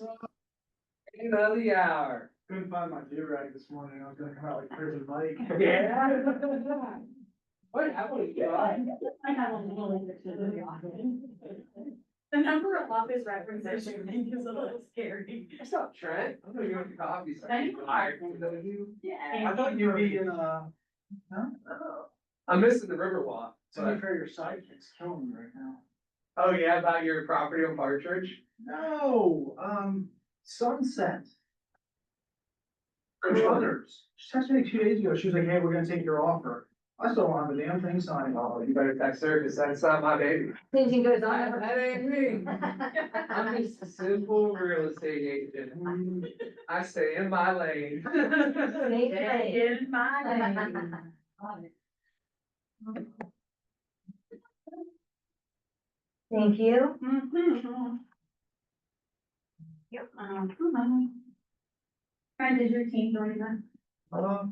End of the hour. Couldn't find my do-rag this morning, I was gonna come out like prison Mike. Yeah. What happened? I have a little The number of office references you make is a little scary. What's up, Trent? I'm gonna go to coffee. Thank I thought you'd be in, I'm missing the Riverwalk. to be fair, your sidekick's killing me right now. Oh, yeah, about your property on Partridge? No, Sunset. Which one? Brothers. She texted me 2 days ago, she was like, hey, we're gonna take your offer. I still don't have a damn thing signed. Oh, you better text her, cause that's not my baby. Thinking goes on. That ain't me. I'm just a simple real estate agent. I stay in my lane. In my lane. Thank you. Yep. Fred, did your team join them?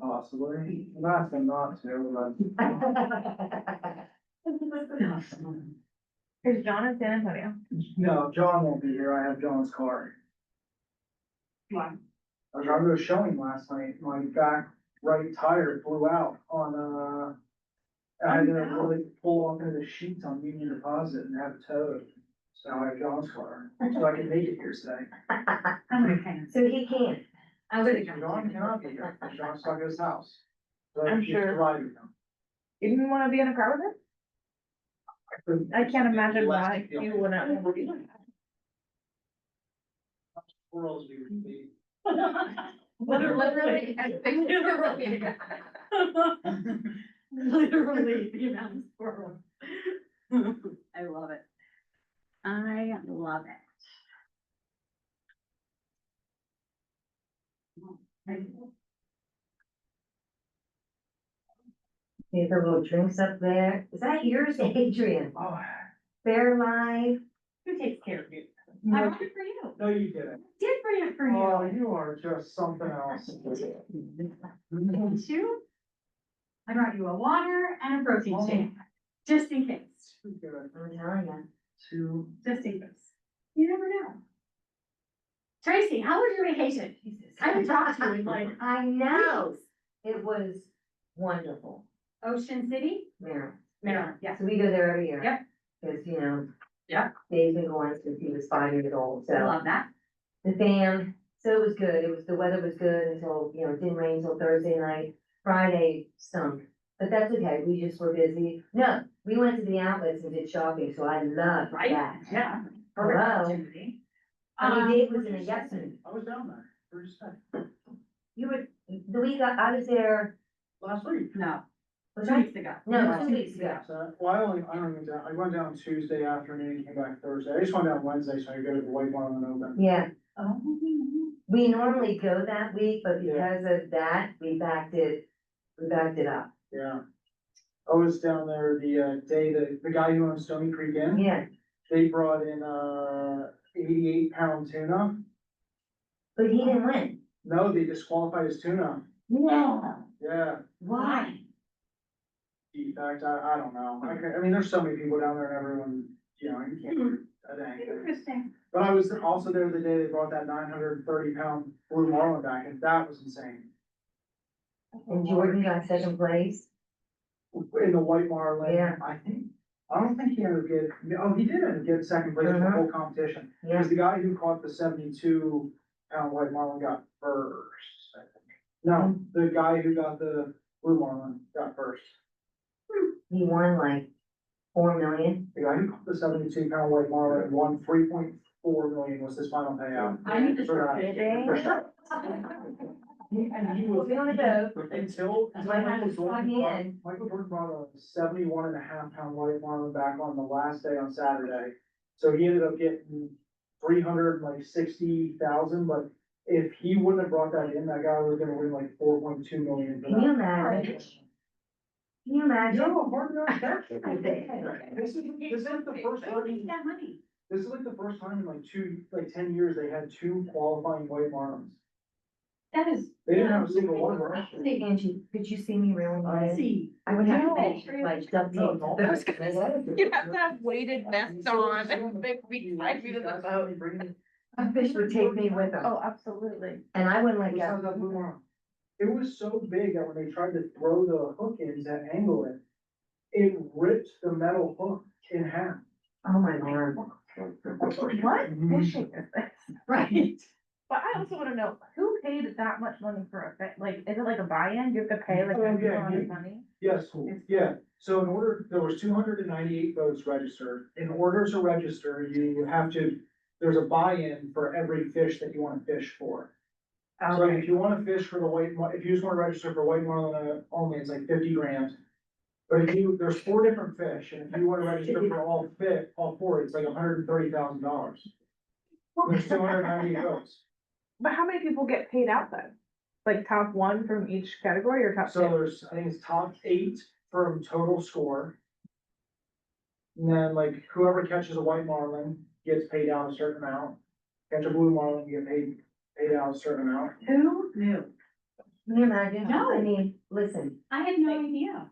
Possibly, not them not to, Is John in San Antonio? but. No, John won't be here, I have John's car. Why? I was driving to a showing last night, my back right tire blew out on, I had to really pull off into the sheets on Union Deposit and have it towed. So I have John's car, so I can make it here today. Okay. So he can't. I would have John cannot be here, John's stuck at his house. So I'm he's sure. driving him. You didn't wanna be in a car with couldn't- her? I can't imagine Less why than you the wouldn't. Worlds we would be. Literally. Literally, the amount of squirrels. I love it. I love it. There's a little drinks up there. Is that yours, Adrian? Oh, Fair Life. Who takes care of you? I no, brought it for you. no, you didn't. Did bring it for Oh, you. you are just something else. Didn't you? I brought you a water and a protein shake, just in case, I'm telling you. Two. just in case. You never know. Tracy, how was your vacation? I haven't talked to you in like I know. It was wonderful. Ocean City, Maryland. Maryland, yes. So we go there every year. Yep. Cause you know. Yeah. Dave's been going since he was 5 years old, I so. love that. The fam, so it was good. The weather was good until, you know, it didn't rain until Thursday night. Friday stunk, but that's okay. We just were busy. No, we went to the outlets and did shopping, so I loved Right? that. Yeah. Hello. Perfect opportunity. I mean, Dave was in a yes. I was down there, where'd you say? You were, the week I was there, Last week. No, was 2 that? weeks ago. No, 2 weeks ago. So, well, I went down Tuesday afternoon, came back Thursday, I just went down Wednesday, so I could go to the White Barn and open. Yeah, Oh. we normally go that week, but Yeah. because of that, we backed it up. Yeah. I was down there the day that the guy who owns Stony Creek Inn, Yeah, they brought in 88-pound tuna. but he didn't win. No, they disqualified his tuna. Yeah. Yeah, Why? defect, I don't know. I mean, there's so many people down there and everyone, you know, you can't do a dang thing. Interesting. But I was also there the day they brought that 930-pound blue marlin back, and that was insane. And Jordan got second place. In the white marlin, Yeah. I don't think he ended up getting, oh, he did end up getting second place in the whole competition. Yeah. Because the guy who caught the 72-pound white marlin got first, I think. No, the guy who got the blue marlin got first. He won like 4 million. The guy who caught the 72-pound white marlin won 3.4 million was his final payout. I need to For start that. bidding. For sure. And he was, We wanna go. until Might have to plug in. Michael Jordan brought a 71.5-pound white marlin back on the last day on Saturday. So he ended up getting 360,000, but if he wouldn't have brought that in, that guy was gonna win like 4.2 million. for Can you that. imagine? Can you imagine? No, hard enough. I did. This is like the first Where would time, you get that money? this is like the first time in like 10 years, they had 2 qualifying white marlins. That is. They didn't have a single one, right? Hey, Angie, could you see me reeling I in? see. I would have to No. make like duct tape. No, I was gonna say, you'd have to have weighted vests on and big feet tied you to the boat. A fish would take me with them, Oh, absolutely. and I wouldn't let Which sounds go. like blue marlin. It was so big that when they tried to throw the hook in to angle it, it ripped the metal hook in half. Oh, my Lord. What fishing is this? Right. But I also wanna know, who paid that much money for a fish? Like, is it like a buy-in? You have to pay like Oh, a yeah, lot yeah. of money? Yes, yeah, so in order, there was 298 boats registered. In order to register, you have to, there's a buy-in for every fish that you wanna fish for. So Okay. if you wanna fish for the if you just wanna register for white marlin only, it's like 50 grand. But if you, there's 4 different fish, and if you wanna register for all four, it's like $130,000. There's 298 boats. But how many people get paid out then? Like top one from each category or top So two? there's, I think it's top 8 from total score. And then like whoever catches a white marlin gets paid out a certain amount. Catch a blue marlin, you get paid out a certain amount. Who knew? Can you imagine? No. I mean, listen, I had no idea.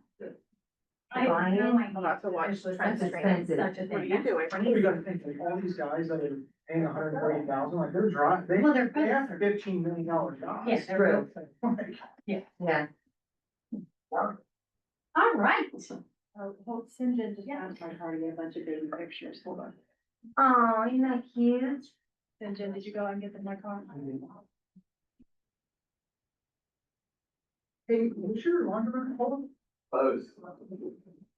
I had no Buy-in? idea. I'm about to watch This was Trent such a- Sneidman. Such a What are thing. you doing? You gotta think, like, all these guys that are paying 130,000, like, they're dry, Well, they're they have predators. $15 million jobs. Yes, true. Like, yeah. All right. Oh, St. John just asked my car to get a bunch of baby pictures, hold on. Oh, isn't that cute? St. John, did you go and get them in my car? Hey, what's your laundromat called? Close.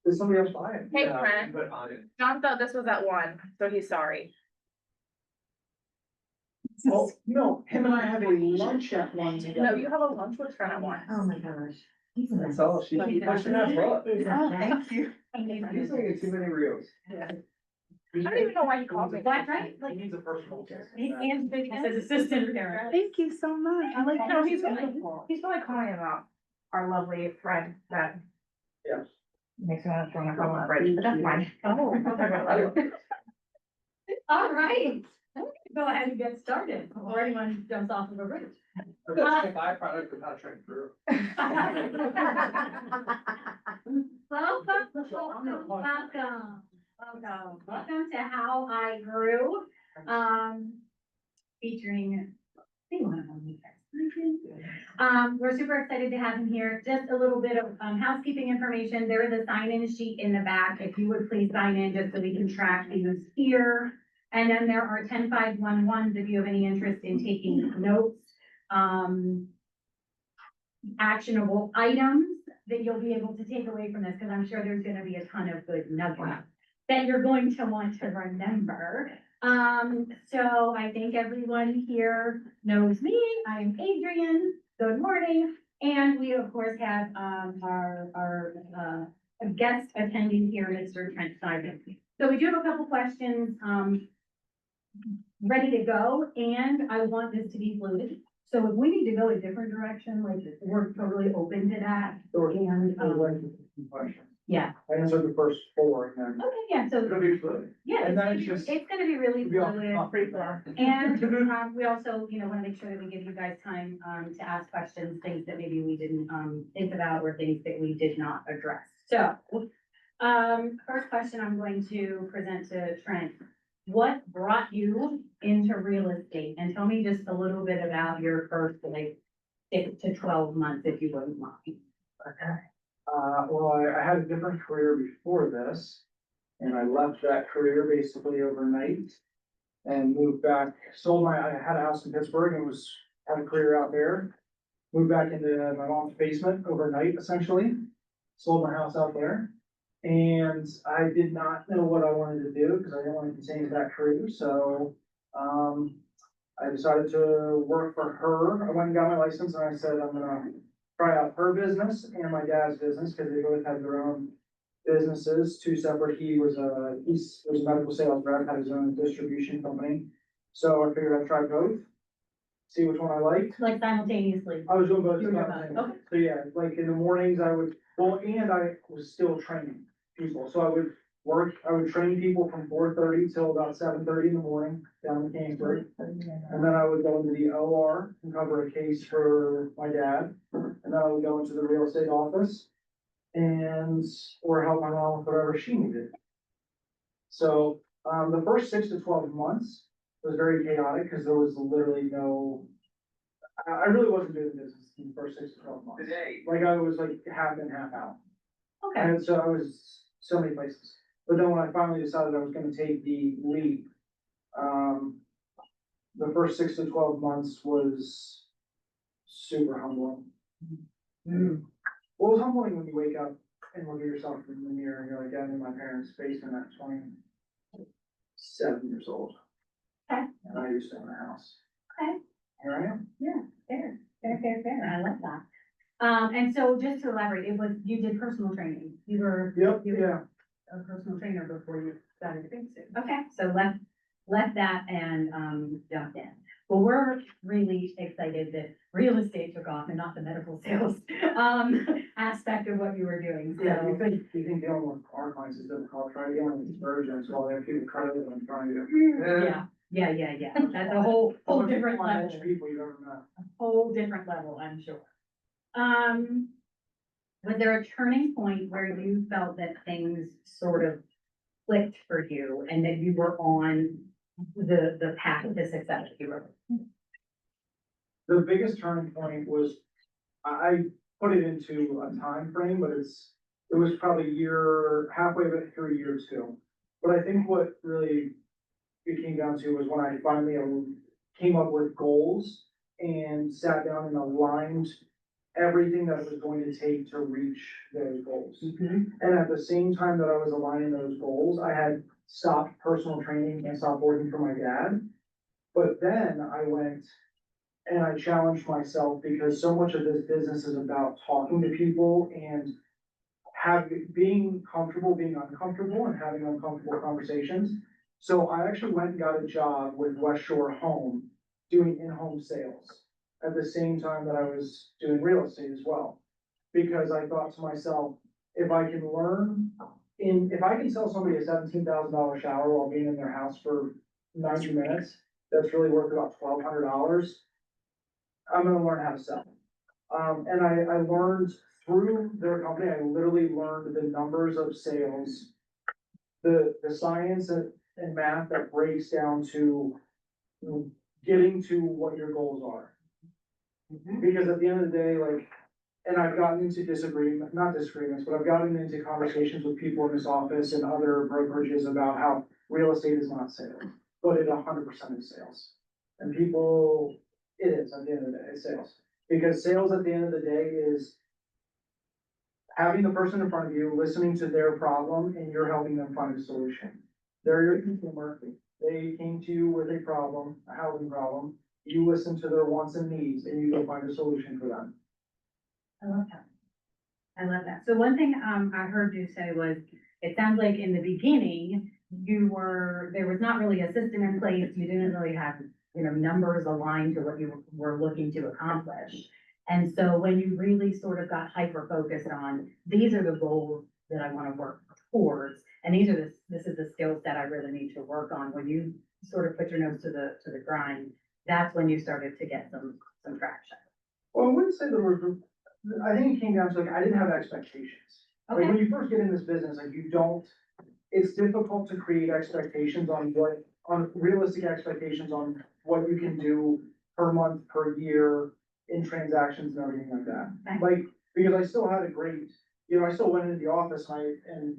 Did somebody else buy it? Hey, Yeah, Trent. but on it. John thought this was at one, so he's sorry. Oh, no, him and I have a lunch at one together. No, you have a lunch with Trent at one. Oh, my gosh. He's a mess. That's all, she pushing that brought. He's a Oh, mess. thank you. He's making too many reels. I don't even know why he called me. That's right, He like, needs a personal. and his assistant parent. Thank you so much. I like No, that. he's really calling about our lovely friend that Yes. makes me want to throw my phone on the bridge, but that's fine. Oh. All right. Go ahead and get started before anyone jumps off of a bridge. That's a byproduct of not trying through. Welcome to How I Grew, featuring. We're super excited to have him here. Just a little bit of housekeeping information. There is a sign-in sheet in the back. If you would please sign in just so we can track who's here. And then there are 10-511s if you have any interest in taking notes. Actionable items that you'll be able to take away from this, because I'm sure there's gonna be a ton of good nuggets that you're going to want to remember. So I think everyone here knows me. I'm Adrian. Good morning. And we of course have, our guest attending here, Mr. Trent Sneidman. So we do have a couple questions, ready to go, and I want this to be fluid. So if we need to go a different direction, like, we're totally open to that. And, Questions. yeah, I answered the first 4 and then. okay, yeah, so, It'll be fluid. yeah, And then it's it's just- gonna be really It'll be off- fluid. off Pretty far. And, we also, wanna make sure that we give you guys time, to ask questions, things that maybe we didn't, think about, or things that we did not address. So, first question I'm going to present to Trent. What brought you into real estate? And tell me just a little bit about your first, like, 6 to 12 months, if you wouldn't mind. Okay. Well, I had a different career before this, and I left that career basically overnight. And moved back, I had a house in Pittsburgh and had a career out there. Moved back into my mom's basement overnight, essentially. Sold my house out there. And I did not know what I wanted to do, because I didn't want to continue that career, so, I decided to work for her. I went and got my license and I said, I'm gonna try out her business and my dad's business, because they both had their own businesses, 2 separate. He was a medical sales rep, had his own distribution company. So I figured I'd try both, see which one I liked. Like simultaneously. I was doing both. You were doing simultaneously. both, okay. So yeah, like in the mornings I would, and I was still training people, so I would train people from 4:30 till about 7:30 in the morning down in Kingsbury. And then I would go into the OR and cover a case for my dad, and then I would go into the real estate office or help my mom with whatever she needed. So, the first 6 to 12 months, was very chaotic, cause there was literally no. I really wasn't doing business in the first 6 to 12 months. Like I was like half in, half out. Okay, And so I was so many places. But then when I finally decided I was gonna take the leap, the first 6 to 12 months was super humbling. Mm. Well, it was humbling when you wake up and look at yourself in the mirror and you're like, I'm in my parents' basement at 27 years old. Okay. And I used to own a house. Okay. Here I am. Fair, fair, I love that. And so just to elaborate, you did personal training, you were Yep, You- yeah. a personal trainer before you got into babysitting. Okay, so left that and, jumped in. Well, we're really excited that real estate took off and not the medical sales, aspect of what you were doing, Yeah, so. you think dealing with our clients is difficult, try dealing with virgins while they're people credit and trying to. Yeah, that's a whole different level. Bunch of people you never met. Whole different level, I'm sure. Was there a turning point where you felt that things sort of clicked for you and that you were on the path to success, if you were? The biggest turning point was, I put it into a time frame, but it was probably halfway through year 2. But I think what really it came down to was when I finally came up with goals and sat down and aligned everything that it was going to take to reach those goals. And at the same time that I was aligning those goals, I had stopped personal training and stopped working for my dad. But then I went and I challenged myself because so much of this business is about talking to people and being comfortable, being uncomfortable and having uncomfortable conversations. So I actually went and got a job with West Shore Home doing in-home sales at the same time that I was doing real estate as well. Because I thought to myself, if I can sell somebody a $17,000 shower while being in their house for 90 minutes, that's really worth about $1,200. I'm gonna learn how to sell. And I learned through their company, I literally learned the numbers of sales, the science and math that breaks down to getting to what your goals are. Because at the end of the day, like, and I've gotten into not disagreements, but I've gotten into conversations with people in this office and other brokerages about how real estate is not sales, but it 100% is sales. And it is at the end of the day, it's sales. Because sales at the end of the day is having the person in front of you, listening to their problem, and you're helping them find a solution. They're your consumer. They came to you with a problem, a housing problem. You listen to their wants and needs, and you go find a solution for them. I love that. So one thing, I heard you say was, it sounds like in the beginning, there was not really a system in place. You didn't really have, numbers aligned to what you were looking to accomplish. And so when you really sort of got hyper-focused on, these are the goals that I want to work towards, and this is the skill set I really need to work on, when you sort of put your nose to the grind, that's when you started to get some traction. Well, I wouldn't say I think it came down to, like, I didn't have expectations. Like, when you first get in this business, like, it's difficult to create expectations on realistic expectations on what you can do per month, per year, in transactions and everything like that. Okay. Like, because I still had I still went into the office and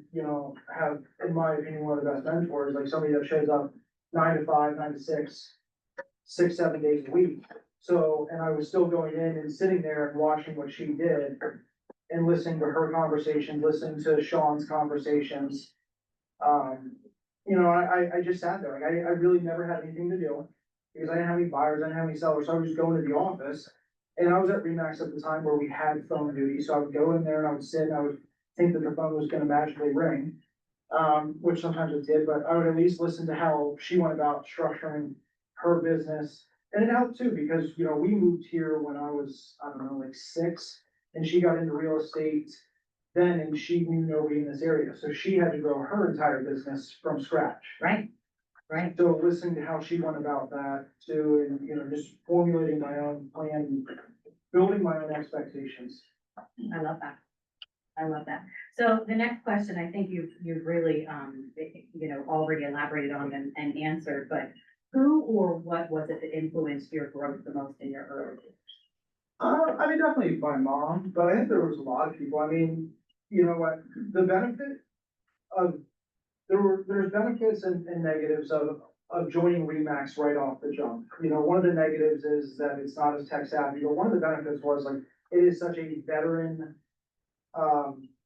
have, in my opinion, one of the best mentors, like somebody that shows up 9 to 5, 9 to 6, 6, 7 days a week. So, and I was still going in and sitting there and watching what she did and listening to her conversations, listening to Sean's conversations. I just sat there, like, I really never had anything to do because I didn't have any buyers, I didn't have any sellers, so I was just going to the office. And I was at Remax at the time where we had phone duty, so I would go in there and I would sit and I would think that the phone was gonna magically ring. Which sometimes it did, but I would at least listen to how she went about structuring her business. And it helped too, because, we moved here when I was, I don't know, like 6, and she got into real estate then, and she knew nobody in this area, so she had to grow her entire business from scratch. Right. So listening to how she went about that too, and, just formulating my own plan, building my own expectations. I love that. So the next question, I think you've really, already elaborated on and answered, but Who or what was it that influenced your growth the most in your early years? I mean, definitely my mom, but I think there was a lot of people. I mean, you know what, the benefit of, there's benefits and negatives of joining Remax right off the jump. You know, one of the negatives is that it's not as tech savvy, but one of the benefits was like, it is such a veteran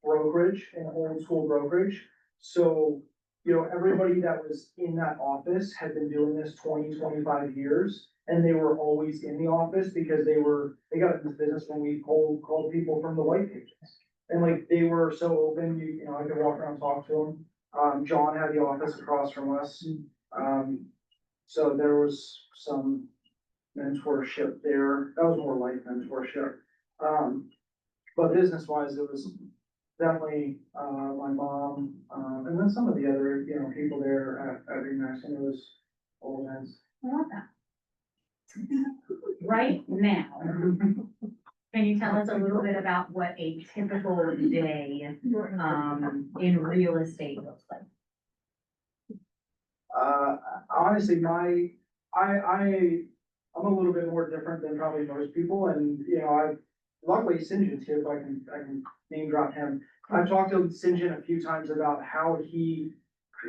brokerage, an old school brokerage. So, you know, everybody that was in that office had been doing this 20-25 years. And they were always in the office because they got in this business when we called people from the white pages. And like, they were so open, you know, I could walk around and talk to them. John had the office across from us. So there was some mentorship there. That was more like mentorship. But business wise, it was definitely, my mom, and then some of the other, you know, people there at Remax, and it was old heads. I love that. Right now, can you tell us a little bit about what a typical day, in real estate looks like? Honestly, I'm a little bit more different than probably most people, and, you know, luckily St. John's here, so I can name drop him. I've talked to St. John a few times about how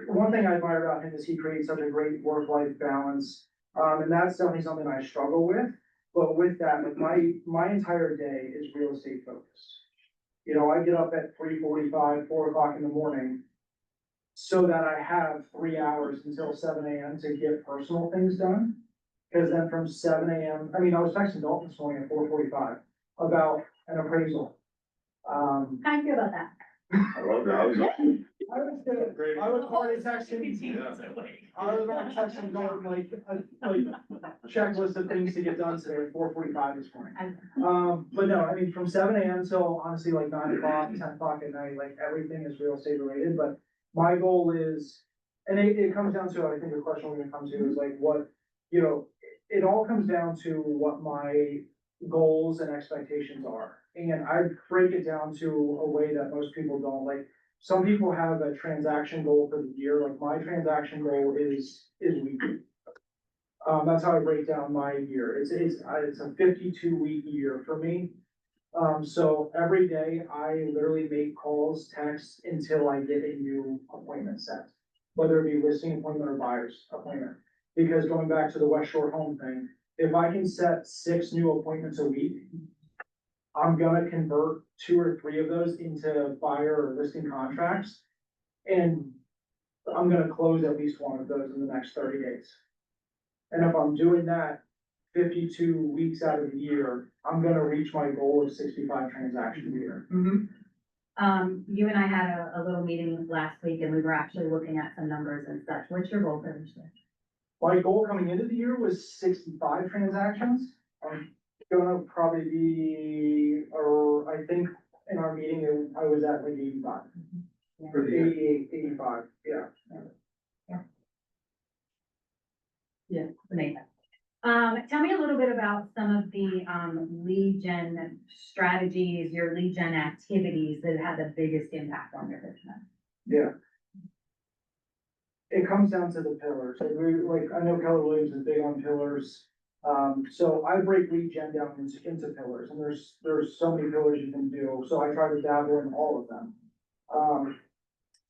one thing I admire about him is he creates such a great work-life balance. And that's definitely something I struggle with, but with that, like my entire day is real estate focused. You know, I get up at 3:45, 4 o'clock in the morning, so that I have 3 hours until 7 AM to get personal things done. Cause then from 7 AM, I mean, I was texting Dalton this morning at 4:45 about an appraisal. How do you feel about that? I love that. I was. I was already texting. I was already texting going like a checklist of things to get done today at 4:45 this morning. But no, I mean, from 7 AM till honestly like 9 o'clock, 10 o'clock at night, like everything is real estate related, but my goal is, and it comes down to, I think the question we're gonna come to is like what, you know, it all comes down to what my goals and expectations are. And I break it down to a way that most people don't. Like, some people have a transaction goal for the year, like my transaction goal is weekly. That's how I break down my year. It's a 52-week year for me. So every day I literally make calls, texts until I get a new appointment set. Whether it be listing appointment or buyer's appointment. Because going back to the West Shore home thing, if I can set 6 new appointments a week, I'm gonna convert 2 or 3 of those into buyer or listing contracts. And I'm gonna close at least one of those in the next 30 days. And if I'm doing that 52 weeks out of the year, I'm gonna reach my goal of 65 transactions a year. You and I had a little meeting last week and we were actually looking at some numbers and such. What's your goal for this year? My goal coming into the year was 65 transactions. I'm gonna probably be, or I think in our meeting, I was at like 85. Or 88, 85, yeah. Yeah, amazing. Tell me a little bit about some of the, lead gen strategies, your lead gen activities that had the biggest impact on your business. Yeah. It comes down to the pillars. Like, I know Keller Williams is big on pillars. So I break lead gen down into pillars, and there's so many pillars you can do, so I try to dabble in all of them.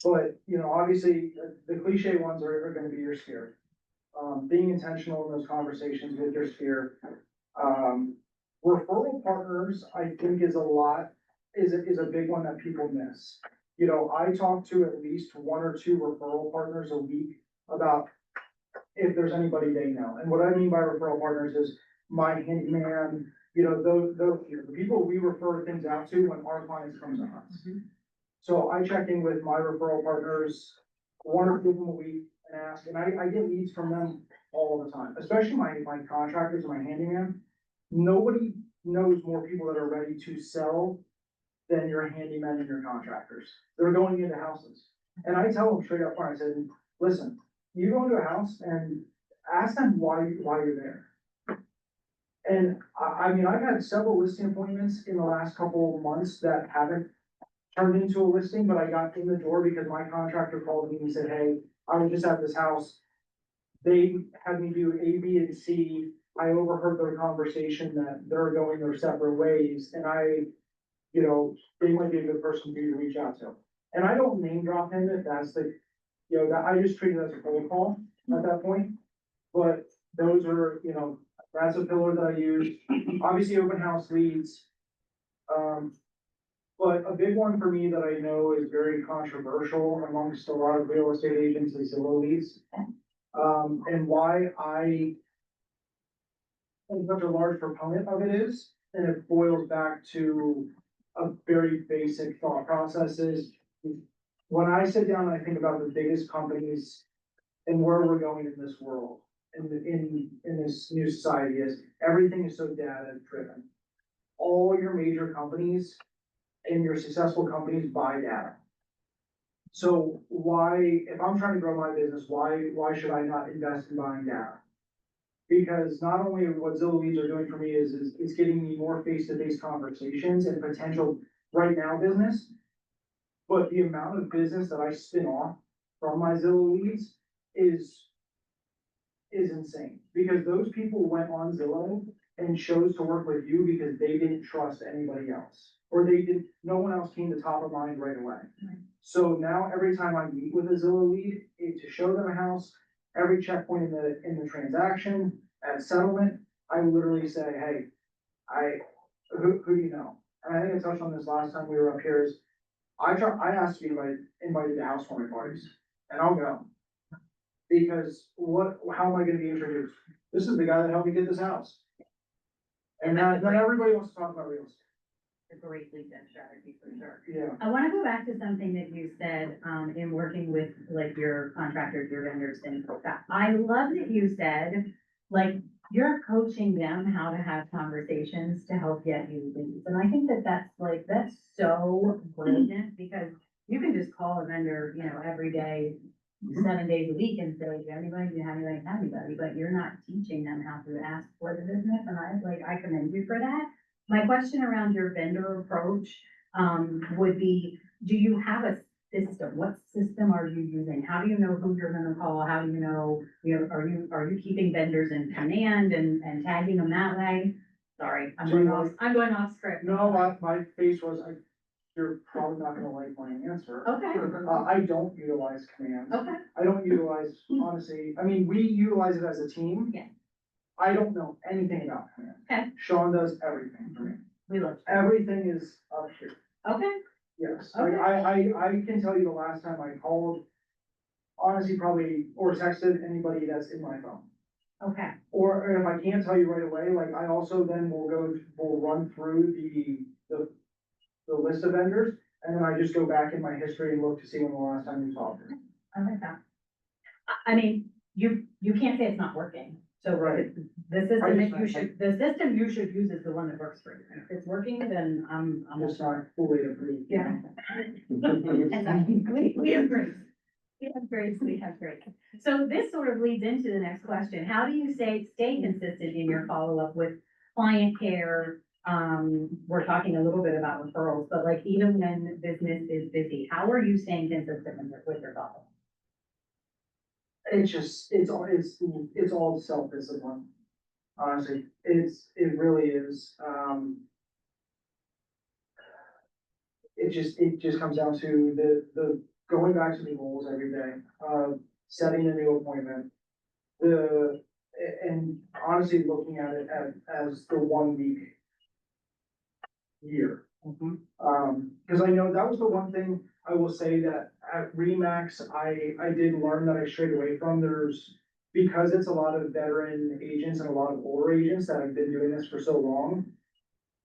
But, you know, obviously, the cliche ones are gonna be your sphere. Being intentional in those conversations with your sphere. Referral partners, I think is a big one that people miss. You know, I talk to at least 1 or 2 referral partners a week about if there's anybody they know. And what I mean by referral partners is my handyman, you know, those, the people we refer things out to when our clients come to us. So I check in with my referral partners 1 or 2 of them a week and ask, and I get leads from them all the time, especially my contractors and my handyman. Nobody knows more people that are ready to sell than your handyman and your contractors. They're going into houses. And I tell them straight up front, I said, listen, you go into a house and ask them why you're there. And I mean, I've had several listing appointments in the last couple of months that haven't turned into a listing, but I got in the door because my contractor called me and said, hey, I was just at this house. they had me do A, B, and C. I overheard their conversation that they're going their separate ways, and you know, they might be a good person for you to reach out to. And I don't name drop him if that's the, you know, that I just treat it as a cold call at that point. But those are, you know, that's a pillar that I use. Obviously, open house leads. But a big one for me that I know is very controversial amongst a lot of real estate agents is Zillow leads. And why I am such a large proponent of it is, and it boils back to a very basic thought process is, when I sit down and I think about the biggest companies and where we're going in this world, in this new society is, everything is so data driven. All your major companies and your successful companies buy data. So why, if I'm trying to grow my business, why should I not invest in buying data? Because not only what Zillow leads are doing for me is getting me more face-to-face conversations and potential right now business. But the amount of business that I spin off from my Zillow leads is insane. Because those people went on Zillow and chose to work with you because they didn't trust anybody else. Or no one else came to top of mind right away. Right. So now every time I meet with a Zillow lead, to show them a house, every checkpoint in the transaction, at settlement, I literally say, hey, who do you know? And I think I touched on this last time we were up here is, I asked to be invited to housewarming parties, and I'll go. Because how am I gonna be introduced? This is the guy that helped me get this house. And not everybody wants to talk about real estate. A great lead gen strategy for sure. Yeah. I wanna go back to something that you said, in working with like your contractors, your vendors, things like that. I love that you said, like, you're coaching them how to have conversations to help get you leads. And I think that that's so brilliant, because you can just call a vendor, you know, every day, 7 days a week and say, do you have anybody, do you have anybody, but you're not teaching them how to ask for the business. And I commend you for that. My question around your vendor approach, would be, do you have a system? What system are you using? How do you know who you're gonna call? How do you know, are you keeping vendors in command and tagging them that way? Sorry, I'm going off script. No, my face was, you're probably not gonna like my answer. Okay, I don't utilize commands. okay, I don't utilize, honestly, I mean, we utilize it as a team. Yeah. I don't know anything about commands. Okay. Sean does everything for me. we love, Everything is up here. okay, Yes, like I can tell you the last time I called, honestly, probably, or texted anybody that's in my phone. okay, Or if I can't tell you right away, like I also then will run through the list of vendors, and then I just go back in my history and look to see when the last time we talked. I like that. I mean, you can't say it's not working, so. Right. The system you should use is the one that works for you, and if it's working, then I'm Just not fully approved. Yeah. We have grace. We have grace. So this sort of leads into the next question. How do you stay consistent in your follow-up with client care? We're talking a little bit about referrals, but like even when business is busy, how are you staying consistent with your follow-up? It's all self-discipline. Honestly, it really is. It just comes down to the going back to the goals every day, setting a new appointment. And honestly looking at it as the 1 week year. Cause I know that was the one thing I will say that at Remax, I did learn that I strayed away from. Because it's a lot of veteran agents and a lot of older agents that have been doing this for so long.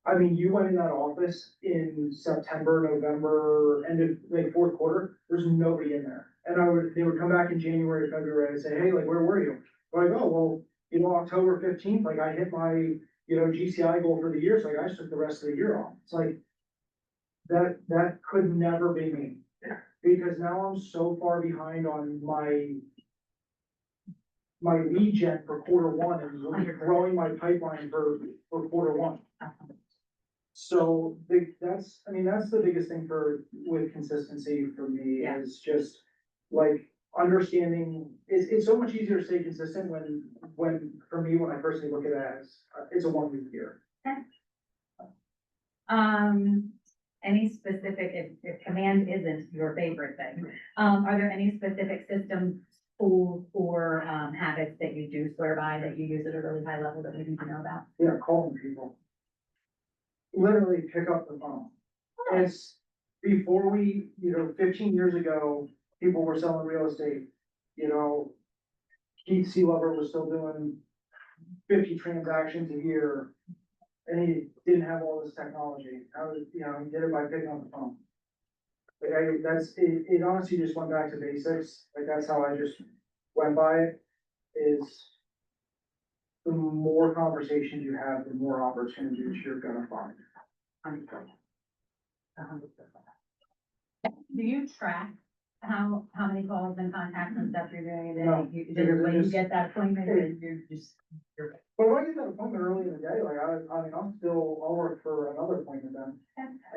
I mean, you went in that office in September, November, end of like fourth quarter, there's nobody in there. And they would come back in January, February and say, hey, like, where were you? Like, oh, well, October 15th, like I hit my, GCI goal for the year. So like, I just took the rest of the year off. It's like, that could never be me. Because now I'm so far behind on my lead gen for Q1 and growing my pipeline for Q1. So that's the biggest thing with consistency for me Yeah. is just like, understanding, it's so much easier to stay consistent for me, when I personally look at it as, it's a 1 week year. Any specific, if command isn't your favorite thing, are there any specific systems, tools, or, habits that you do swear by, that you use at a really high level that we need to know about? Yeah, calling people. Literally pick up the phone. It's, before we, 15 years ago, people were selling real estate, Keith Sealover was still doing 50 transactions a year. And he didn't have all this technology. He did it by picking up the phone. Like, it honestly just went back to basics. Like, that's how I just went by it, is the more conversations you have, the more opportunities you're gonna find. 100%. 100%. Do you track how many calls and contacts and stuff you're doing a day? No, You just, because when it you just- get that appointment, you're just. But if I get that appointment early in the day, like, I'll work for another appointment then.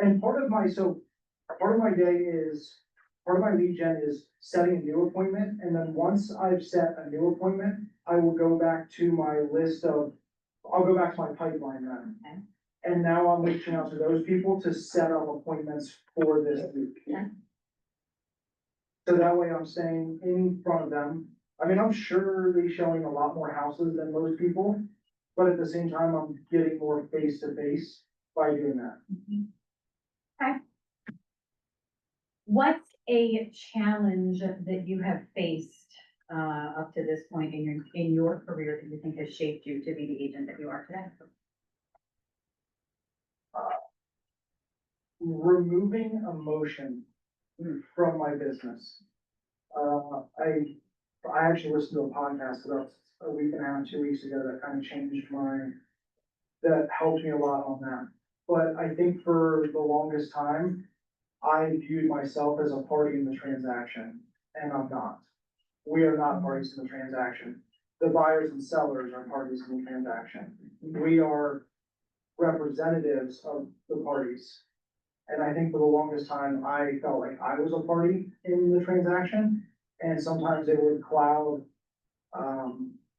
And part of my lead gen is setting a new appointment, and then once I've set a new appointment, I will go back to my I'll go back to my pipeline then. Okay. And now I'm reaching out to those people to set up appointments for this week. Okay. So that way I'm staying in front of them. I mean, I'm surely showing a lot more houses than most people, but at the same time, I'm getting more face to face by doing that. Okay. What's a challenge that you have faced, up to this point in your career that you think has shaped you to be the agent that you are today? Removing emotion from my business. I actually listened to a podcast about a week and a half, 2 weeks ago, that kind of changed that helped me a lot on that. But I think for the longest time, I viewed myself as a party in the transaction, and I'm not. We are not parties in the transaction. The buyers and sellers are parties in the transaction. We are representatives of the parties. And I think for the longest time, I felt like I was a party in the transaction, and sometimes it would cloud,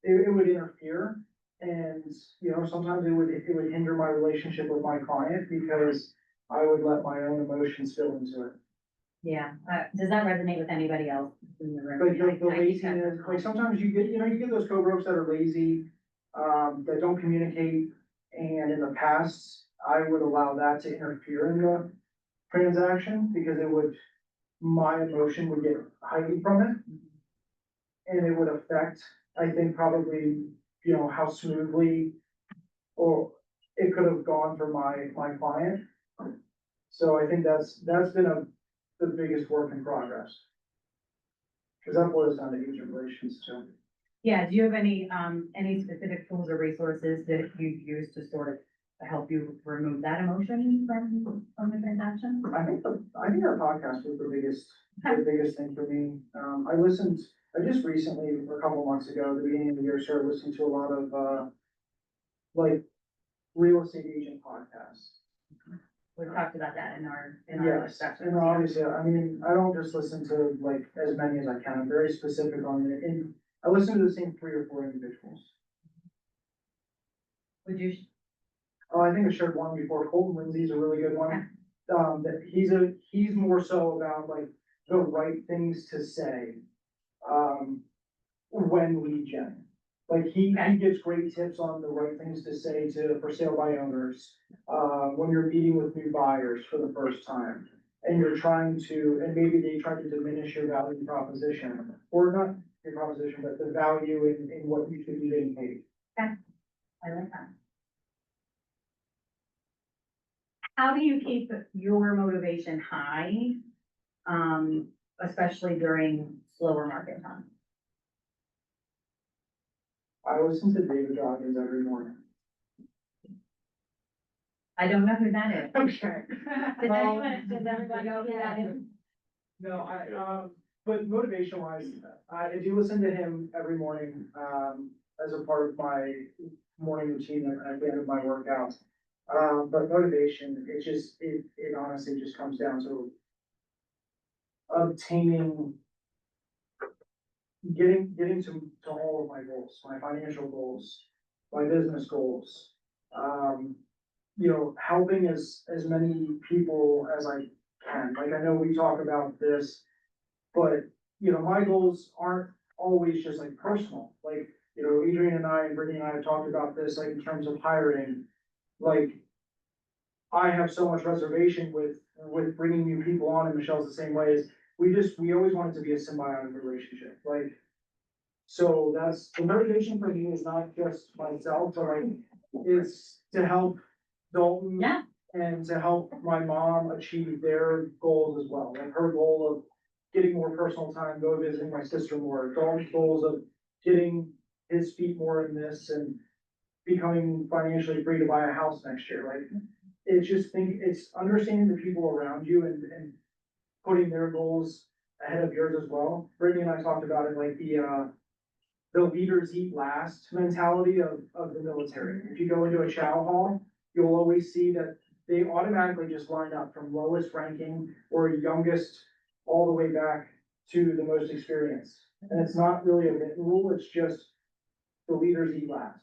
it would interfere. And, sometimes it would hinder my relationship with my client, because I would let my own emotions spill into it. Yeah, does that resonate with anybody else in the room? Like the I think that's laziness, like sometimes you get those co-broks that are lazy, that don't communicate. And in the past, I would allow that to interfere in the transaction, because my emotion would get heightened from it. And it would affect, I think, probably, how smoothly or it could have gone for my client. So I think that's been the biggest work in progress. Cause that boils down to agent relations too. Yeah, do you have any specific tools or resources that you use to sort of help you remove that emotion from the transaction? I think our podcast was the biggest thing for me. I just recently, a couple months ago, at the beginning of the year, started listening to a lot of, real estate agent podcasts. We talked about that in our Yes, discussion. and obviously, I don't just listen to as many as I can. I'm very specific on it, and I listen to the same 3 or 4 individuals. Would you, Oh, I think I shared one before. Colton Lindsay's a really good one. That he's more so about the right things to say, when lead gen. He gives great tips on the right things to say for sale by owners, when you're meeting with new buyers for the first time. And and maybe they try to diminish your value proposition, or not your proposition, but the value in what you should be getting paid. I like that. How do you keep your motivation high, especially during slower market times? I listen to David Goggins every morning. I don't know who that is. Okay. Does everyone know who that is? No, but motivation wise, I do listen to him every morning, as a part of my morning routine at the end of my workout. But motivation, it honestly just comes down to obtaining getting to all of my goals, my financial goals, my business goals. You know, helping as many people as I can, like, I know we talk about this, but, you know, my goals aren't always just like personal, like, you know, Adrian and I and Brittany and I have talked about this, like, in terms of hiring, like, I have so much reservation with bringing new people on, and Michelle's the same way, is we always want it to be a symbiotic relationship, like, so that's, the motivation for me is not just myself, but like, it's to help Dalton. Yeah. And to help my mom achieve their goals as well, like her goal of getting more personal time, go visiting my sister more, Dalton's goals of getting his feet more in this and becoming financially free to buy a house next year, like, it's understanding the people around you and putting their goals ahead of yours as well. Brittany and I talked about it, like the leaders eat last mentality of the military. If you go into a chow hall, you'll always see that they automatically just line up from lowest ranking or youngest all the way back to the most experienced. And it's not really a written rule, it's just the leaders eat last.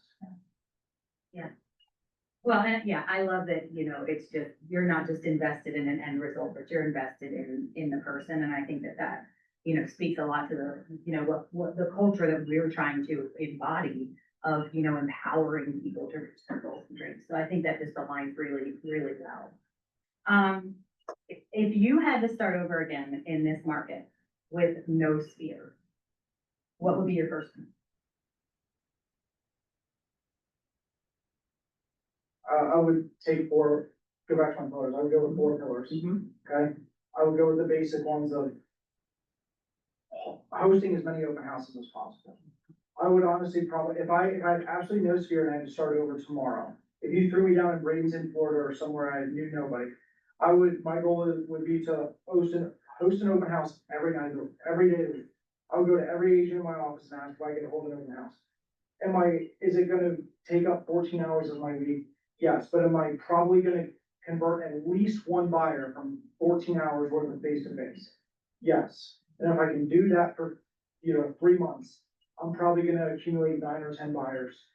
Well, and yeah, I love that, you know, it's just, you're not just invested in an end result, but you're invested in the person, and I think that, you know, speaks a lot to the, you know, what the culture that we're trying to embody of, you know, empowering people to reach their goals and dreams. So I think that just aligns really, really well. If you had to start over again in this market with no sphere, what would be your first one? I would go back to my pillars, I would go with 4 pillars, okay? I would go with the basic ones of hosting as many open houses as possible. I would honestly probably, if I had absolutely no sphere and I had to start over tomorrow, if you threw me down in Bradenton, Florida, or somewhere I knew nobody, my goal would be to host an open house every night, every day of the week. I would go to every agent in my office and ask if I could hold an open house. Is it gonna take up 14 hours of my week? Yes, but am I probably gonna convert at least one buyer from 14 hours worth of face-to-face? Yes, and if I can do that for, you know, 3 months, I'm probably gonna accumulate 9 or 10 buyers,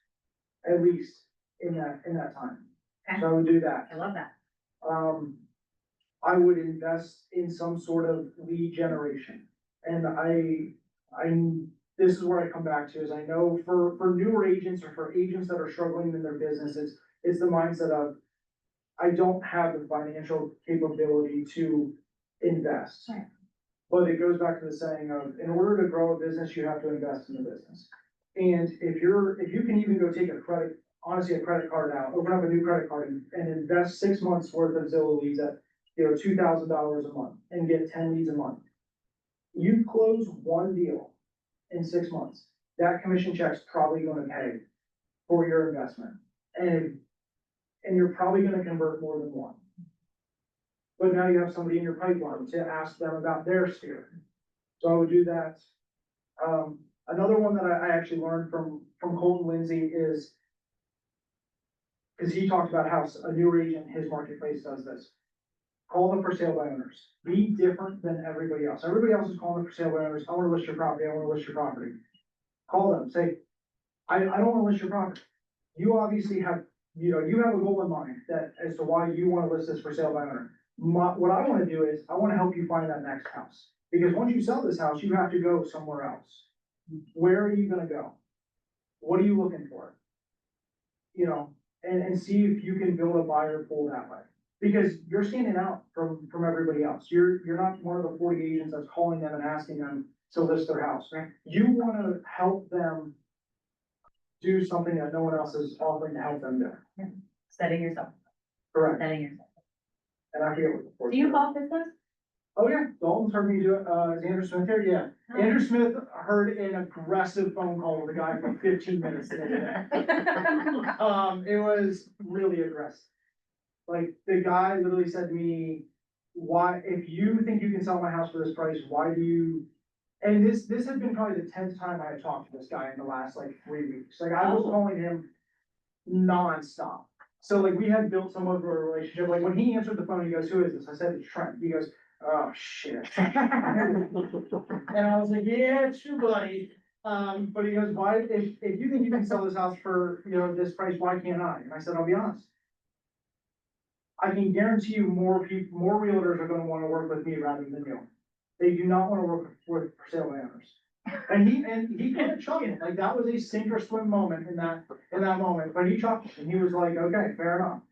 at least in that time. Okay. So I would do that. I love that. I would invest in some sort of lead generation. And this is where I come back to, is I know for newer agents or for agents that are struggling in their businesses, it's the mindset of, I don't have the financial capability to invest. Right. But it goes back to the saying of, in order to grow a business, you have to invest in the business. And if you can even go take a credit card out, open up a new credit card and invest 6 months worth of Zillow leads at, you know, $2,000 a month and get 10 leads a month. You close one deal in 6 months, that commission check's probably gonna pay for your investment. And you're probably gonna convert more than one. But now you have somebody in your pipeline to ask them about their sphere. So I would do that. Another one that I actually learned from Colton Lindsay is, because he talked about how a newer agent in his marketplace does this. Call them for sale by owners. Be different than everybody else. Everybody else is calling them for sale by owners. I wanna list your property, I wanna list your property. Call them, say, I don't wanna list your property. You obviously have, you know, you have a goal in mind that as to why you wanna list this for sale by owner. What I wanna do is, I wanna help you find that next house. Because once you sell this house, you have to go somewhere else. Where are you gonna go? What are you looking for? You know, and see if you can build a buyer pool that way. Because you're standing out from everybody else. You're not one of the 40 agents that's calling them and asking them to list their house. Right. You wanna help them do something that no one else is offering to help them do. Setting yourself, Correct. setting yourself. And I forget what the fourth. Do you call business? Oh, yeah, Dalton's heard me do it. Is Andrew Smith here? Yeah. Oh. Andrew Smith heard an aggressive phone call with a guy for 15 minutes the other day. It was really aggressive. Like, the guy literally said to me, why, if you think you can sell my house for this price, why do you? And this had been probably the 10th time I had talked to this guy in the last like 3 weeks. Like, I was Oh. calling him nonstop. So like, we had built somewhat of a relationship. Like, when he answered the phone, he goes, who is this? I said, it's Trent. He goes, oh, shit. And I was like, yeah, it's true, buddy. But he goes, why, if you think you can sell this house for, this price, why can't I? And I said, I'll be honest. I can guarantee you more realtors are gonna wanna work with me rather than you. They do not wanna work with for sale by owners. And he kind of chuckled, like that was a sink or swim moment in that moment, but he chuckled and he was like, okay, fair enough.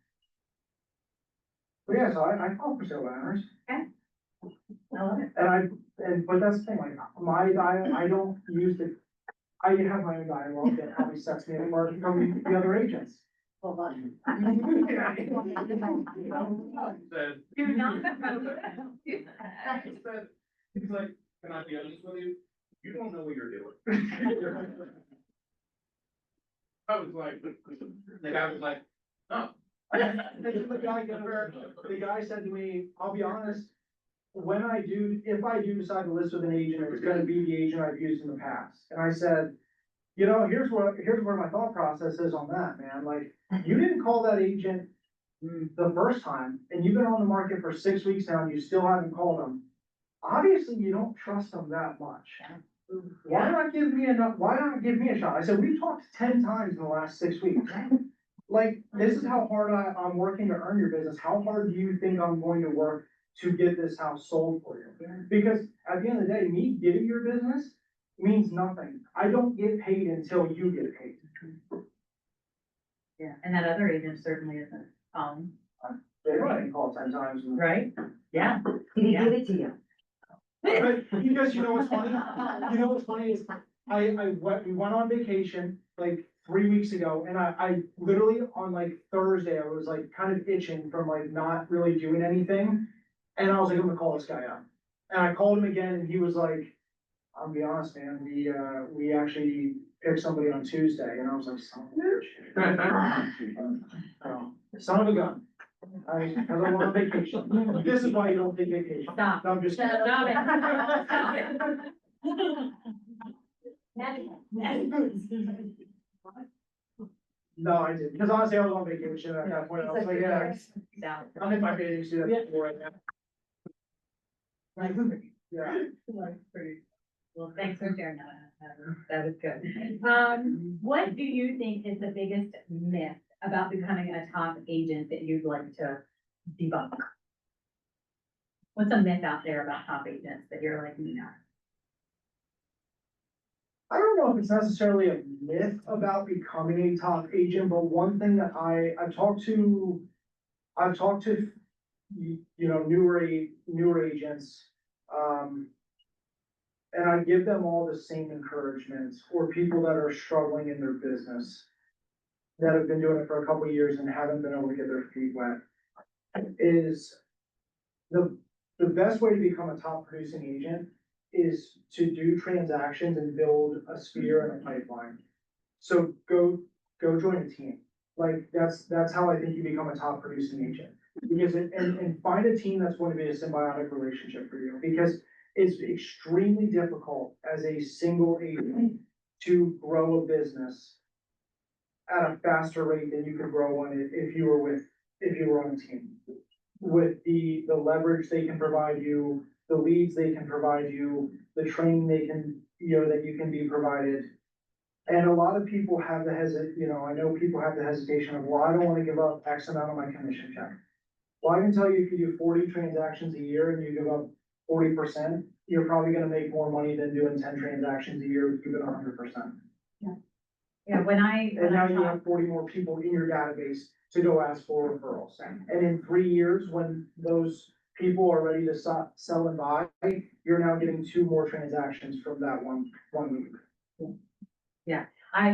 But yeah, so I call for sale by owners. I love it. But that's the thing, like, my diet, I don't use I have my own dialogue that probably sets me apart from the other agents. Hold on. You're not. He's like, can I be honest with you? You don't know what you're doing. I was like, the guy was like, oh. The guy said to me, I'll be honest, if I do decide to list with an agent, it's gonna be the agent I've used in the past. And I said, here's where my thought process is on that, man. Like, you didn't call that agent the first time, and you've been on the market for 6 weeks now, and you still haven't called them. Obviously, you don't trust them that much. Why not give me a shot? I said, we talked 10 times in the last 6 weeks. Like, this is how hard I'm working to earn your business. How hard do you think I'm going to work to get this house sold for you? Because at the end of the day, me getting your business means nothing. I don't get paid until you get paid. Yeah, and that other agent certainly isn't, They don't call 10 times. right? Yeah. Did he Yeah. give it to you? But because you know what's funny? You know what's funny is we went on vacation like 3 weeks ago, and I literally on like Thursday, I was like kind of itching from like not really doing anything. And I was like, I'm gonna call this guy up. And I called him again and he was like, I'll be honest, man, we actually picked somebody on Tuesday. And I was like, son of a bitch. Oh, son of a gun. Cause I'm on vacation. This is why you don't take vacation. Stop. No, I'm just. Stop it. Stop it. No, I didn't, because honestly, I was on vacation at that point. I was like, yeah, Stop. I'm in my bathing suit at the right now. Yeah. Well, thanks for sharing that. That was good. What do you think is the biggest myth about becoming a top agent that you'd like to debunk? What's a myth out there about top agents that you're like, no? I don't know if it's necessarily a myth about becoming a top agent, but one thing that I've talked to, newer agents, and I give them all the same encouragement, or people that are struggling in their business, that have been doing it for a couple of years and haven't been able to get their feet wet, is the best way to become a top producing agent is to do transactions and build a sphere and a pipeline. So go join a team. Like, that's how I think you become a top producing agent. Because and find a team that's going to be a symbiotic relationship for you, because it's extremely difficult as a single agent to grow a business at a faster rate than you could grow one if you were on a team. With the leverage they can provide you, the leads they can provide you, the training they can, that you can be provided. And a lot of people have I know people have the hesitation of, well, I don't wanna give up X amount of my commission check. Well, I can tell you, if you do 40 transactions a year and you give up 40%, you're probably gonna make more money than doing 10 transactions a year, if you do 100%. Yeah, when And now you talk, have 40 more people in your database to go ask for referrals. And in 3 years, when those people are ready to sell and buy, you're now getting 2 more transactions from that one week.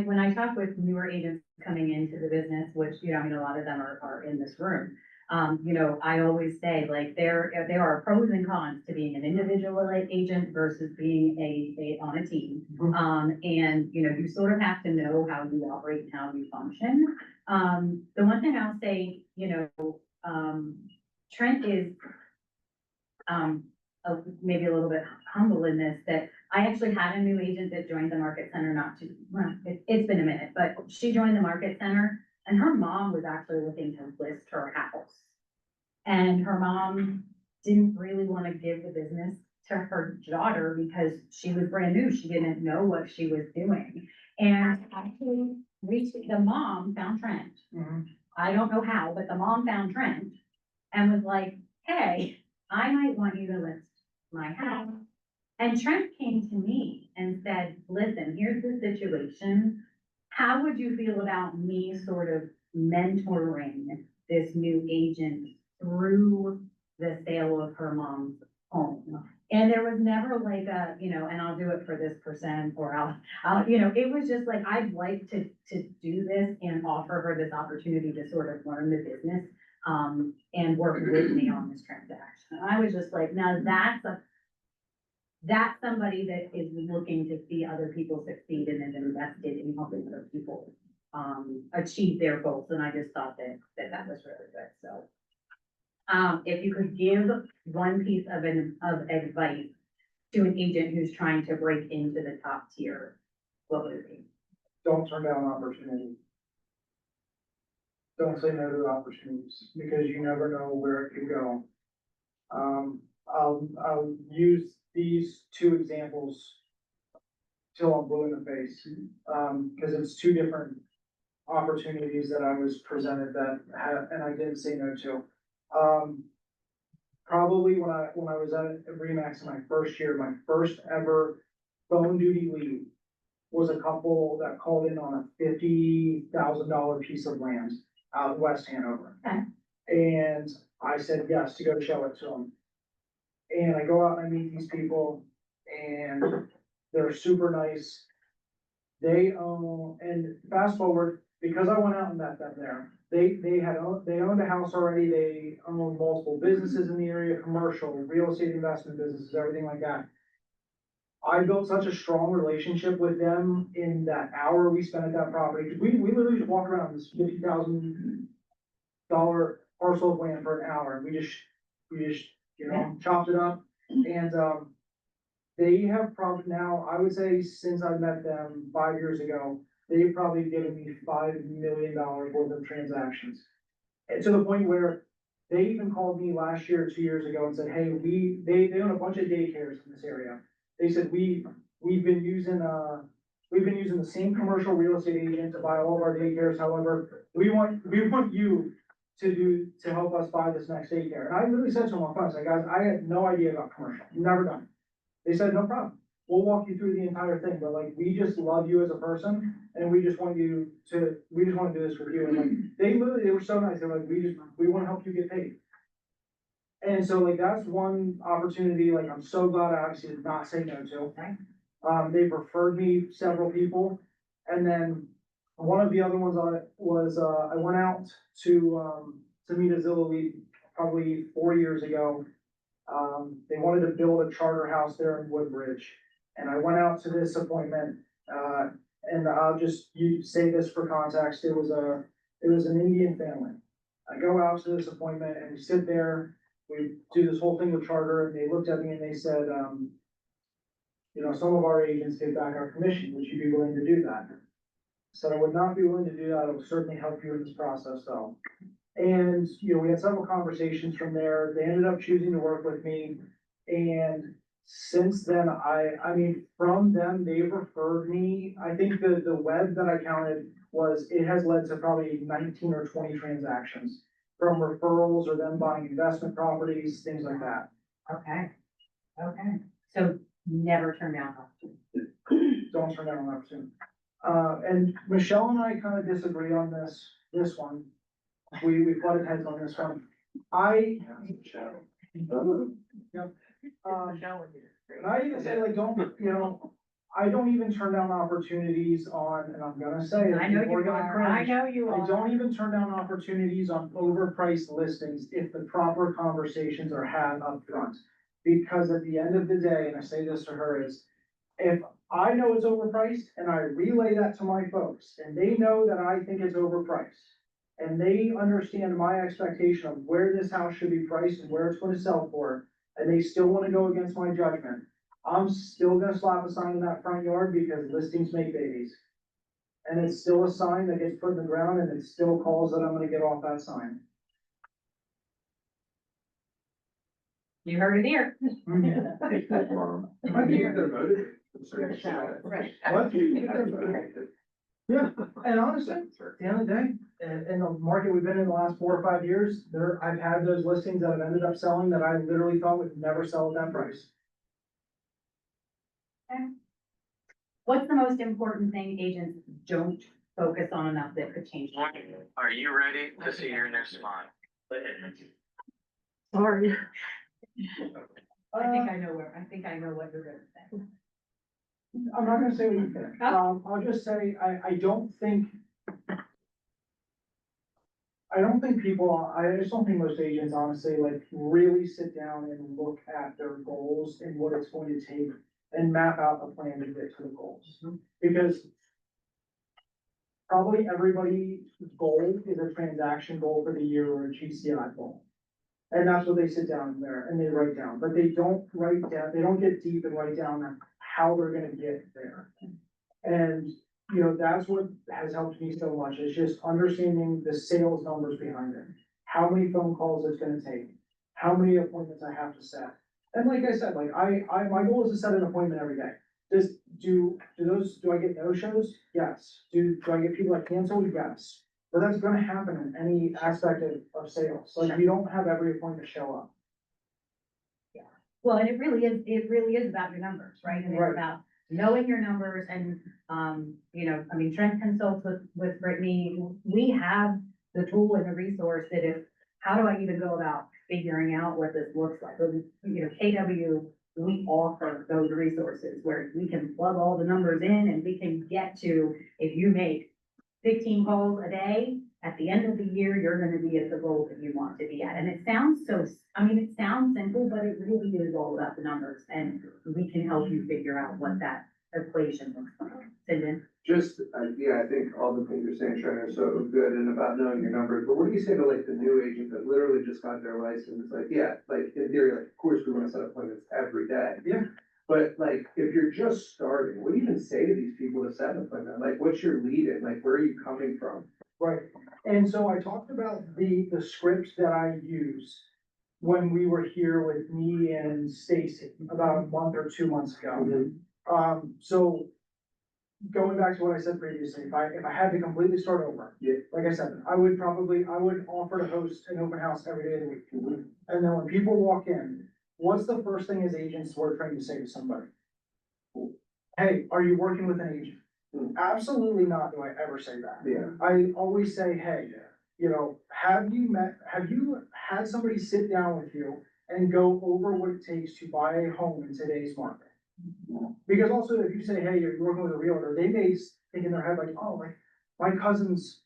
when I talk with newer agents coming into the business, which, I mean, a lot of them are in this room. I always say, like, there are pros and cons to being an individual agent versus being on a team. And, you sort of have to know how you operate and how you function. The one thing I'll say, Trent is, maybe a little bit humble in this, that I actually had a new agent that joined the market center it's been a minute, but she joined the market center and her mom was actually looking to list her house. And her mom didn't really wanna give the business to her daughter because she was brand new, she didn't know what she was doing. And actually reached, the mom found Trent. I don't know how, but the mom found Trent and was like, hey, I might want you to list my house. And Trent came to me and said, listen, here's the situation. How would you feel about me sort of mentoring this new agent through the sale of her mom's home? And there was never like a, and I'll do it for this percent, or it was just like, I'd like to do this and offer her this opportunity to sort of learn the business, and work with me on this transaction. And I was just like, now that's somebody that is looking to see other people succeed and is invested in helping other people, achieve their goals. And I just thought that was really good, so. If you could give one piece of advice to an agent who's trying to break into the top tier, what would it be? Don't turn down opportunity. Don't say no to opportunities, because you never know where it could go. I'll use these two examples till I'm blue in the face, because it's two different opportunities that I was presented and I didn't say no to. Probably when I was at Remax in my first year, my first ever phone duty lead was a couple that called in on a $50,000 piece of land out in West Hanover. Okay. And I said yes to go show it to them. And I go out and I meet these people and they're super nice. They own, and fast forward, because I went out and met them there, they owned a house already, they own multiple businesses in the area, commercial, real estate investment businesses, everything like that. I built such a strong relationship with them in that hour we spent at that property, because we literally just walked around this $50,000 parcel of land for an hour, and we just, chopped it up, and, they have probably now, I would say, since I met them 5 years ago, they've probably given me $5 million worth of transactions. And to the point where they even called me last year, 2 years ago, and said, hey, they own a bunch of daycares in this area. They said, we've been using the same commercial real estate agent to buy all of our daycares. However, we want you to help us buy this next daycare. And I literally said to them on phone, I said, guys, I had no idea about commercial, never done it. They said, no problem. We'll walk you through the entire thing, but like, we just love you as a person, and we just want to do this with you. And like, they were so nice. They were like, we want to help you get paid. And so like, that's one opportunity, like, I'm so glad I obviously did not say no to. They've referred me several people. And then one of the other ones I went out to meet a Zillow lead probably 4 years ago. They wanted to build a charter house there in Woodbridge. And I went out to this appointment, and I'll just say this for context, it was an Indian family. I go out to this appointment and we sit there, we do this whole thing with charter, and they looked at me and they said, some of our agents take back our commission, would you be willing to do that? I said, I would not be willing to do that, I will certainly help you in this process though. And, we had several conversations from there, they ended up choosing to work with me, and since then, from them, they've referred me, I think the web that I counted it has led to probably 19 or 20 transactions from referrals or them buying investment properties, things like that. Okay, so never turn down opportunity. Don't turn down an opportunity. And Michelle and I kind of disagree on this one. We butted heads on this one. And I even say, like, I don't even turn down opportunities on, and I'm gonna say it. I know people you gonna are, I cringe. know you I are. don't even turn down opportunities on overpriced listings if the proper conversations are had up front. Because at the end of the day, and I say this to her, is if I know it's overpriced and I relay that to my folks, and they know that I think it's overpriced, and they understand my expectation of where this house should be priced and where it's gonna sell for, and they still wanna go against my judgment, I'm still gonna slap a sign in that front yard because listings make babies. And it's still a sign that gets put in the ground, and it still calls that I'm gonna get off that sign. You heard it here. I think they're motivated. Right. What? Yeah, and honestly, at the end of the day, in the market we've been in the last 4 or 5 years, I've had those listings that have ended up selling that I literally thought would never sell at that price. What's the most important thing agents don't focus on enough that could change? Are you ready to see your new smile? Sorry. I think I know what you're gonna say. I'm not gonna say what you think. I'll just say, I don't think people, I just don't think most agents honestly, like, really sit down and look at their goals and what it's going to take and map out a plan to get to the goals. Because probably everybody's goal is a transaction goal for the year or a GCI goal. And that's what they sit down there and they write down, but they don't write down, they don't get deep and write down how they're gonna get there. And, you know, that's what has helped me so much, is just understanding the sales numbers behind it. How many phone calls it's gonna take, how many appointments I have to set. And like I said, like, my goal is to set an appointment every day. Do I get no-shows? Yes. Do I get people that cancel? Yes. But that's gonna happen in any aspect of sales, like, you don't have every appointment show up. Well, and it really is about your numbers, right? And it's Right. about knowing your numbers and, you know, I mean, Trent consults with Brittany. We have the tool and the resource that if, how do I even go about figuring out what this looks like? You know, KW, we offer those resources where we can plug all the numbers in and we can get to, if you make 15 calls a day, at the end of the year, you're gonna be at the goal that you want to be at. And it sounds it sounds simple, but it really is all about the numbers. And we can help you figure out what that equation looks like. Cindy? Just, yeah, I think all the things you're saying, Sharon, are so good and about knowing your numbers, but what do you say to like the new agent that literally just got their license? Like, yeah, like in theory, like, of course, we wanna set appointments every day. Yeah. But like, if you're just starting, what do you even say to these people to set an appointment? Like, what's your lead in? Like, where are you coming from? Right, and so I talked about the script that I use when we were here with me and Stacy about a month or 2 months ago. So going back to what I said previously, if I had to completely start over, Yeah. like I said, I would offer to host an open house every day of the week. And then when people walk in, what's the first thing as agents we're trying to say to somebody? Hey, are you working with an agent? Absolutely not do I ever say that. Yeah. I always say, hey, you know, have you had somebody sit down with you and go over what it takes to buy a home in today's market? Because also, if you say, hey, you're working with a realtor, they may think in their head like, oh, like, my cousin's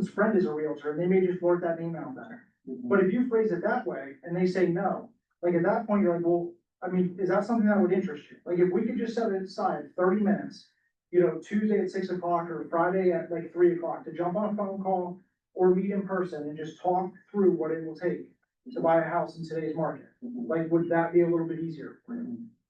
friend is a realtor, and they may just blurt that name out there. But if you phrase it that way, and they say no, like, at that point, you're like, well, I mean, is that something that would interest you? Like, if we could just set it aside 30 minutes, you know, Tuesday at 6 o'clock or Friday at like 3 o'clock to jump on a phone call or meet in person and just talk through what it will take to buy a house in today's market. Like, would that be a little bit easier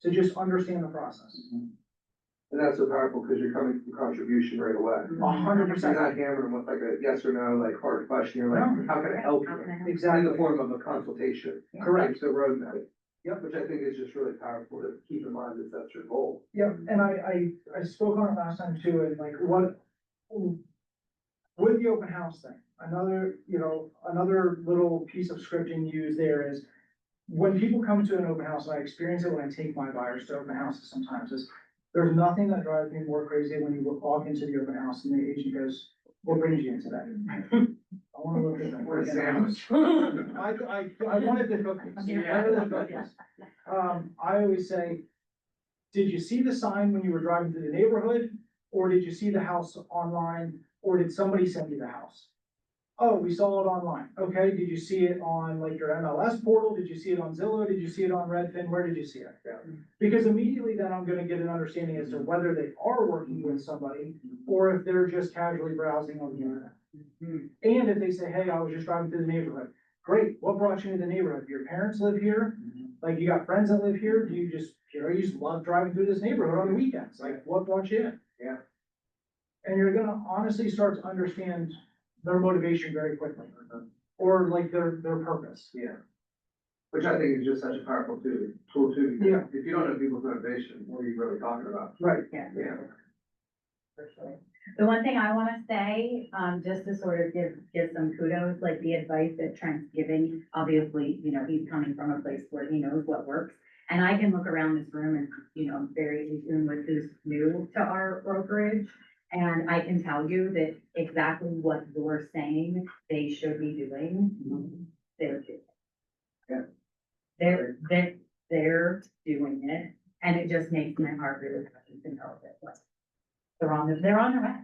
to just understand the process? And that's so powerful because you're coming from contribution right away. 100%. You're not hammering them with like a yes or no, like hard question. You're like, how can I help How can I you? help? In Exactly. the form of a consultation. Correct. The roadmap. Yep. Which I think is just really powerful to keep in mind that that's your goal. Yep, and I spoke on it last time too, and like what, with the open house thing, another little piece of scripting used there is when people come to an open house, and I experience it when I take my buyers to open houses sometimes, is there's nothing that drives me more crazy when you walk into the open house and the agent goes, what brings you in today? I wanna look at the Or a freaking sandwich. house. I wanted the cookies. I wanted the cookies. I always say, did you see the sign when you were driving through the neighborhood? Or did you see the house online? Or did somebody send you the house? Oh, we saw it online. Okay, did you see it on like your MLS portal? Did you see it on Zillow? Did you see it on Redfin? Where did you see it? Yeah. Because immediately then I'm gonna get an understanding as to whether they are working with somebody or if they're just casually browsing on the internet. And if they say, hey, I was just driving through the neighborhood, great, what brought you to the neighborhood? Your parents live here? Like, you got friends that live here? Do you just, you just love driving through this neighborhood on the weekends? Like, what brought you in? Yeah. And you're gonna honestly start to understand their motivation very quickly, or like their purpose. Yeah. Which I think is just such a powerful tool too. Because if you don't have people's motivation, what are you really talking about? Right. Yeah. Yeah. For sure. The one thing I wanna say, just to sort of give some kudos, like the advice that Trent's giving, obviously, you know, he's coming from a place where he knows what works. And I can look around this room and, you know, very in tune with who's new to our brokerage. And I can tell you that exactly what you're saying they should be doing, they're doing. Yeah. They're doing it, and it just makes my heart really happy to know that, like, they're on their way.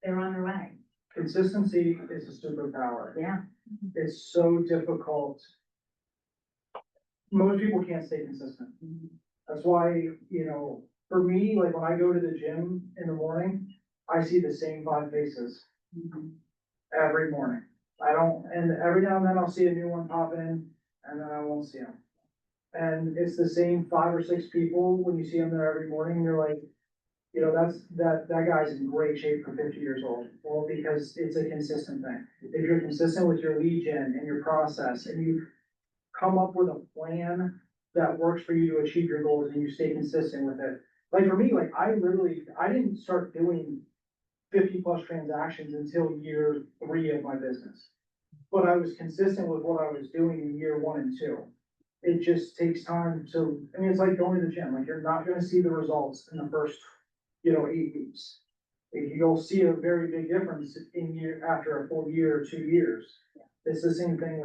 They're on their way, Consistency is a superpower. yeah. It's so difficult. Most people can't stay consistent. That's why, you know, for me, like when I go to the gym in the morning, I see the same 5 faces every morning. And every now and then I'll see a new one pop in and then I won't see them. And it's the same 5 or 6 people when you see them there every morning, you're like, you know, that guy's in great shape for 50 years old. Well, because it's a consistent thing. If you're consistent with your lead gen and your process and you come up with a plan that works for you to achieve your goals and you stay consistent with it. Like for me, like I didn't start doing 50+ transactions until year 3 of my business. But I was consistent with what I was doing in year 1 and 2. It just takes time to, I mean, it's like going to the gym, like you're not gonna see the results in the first, 8 weeks. You'll see a very big difference after a full year or 2 years. It's the same thing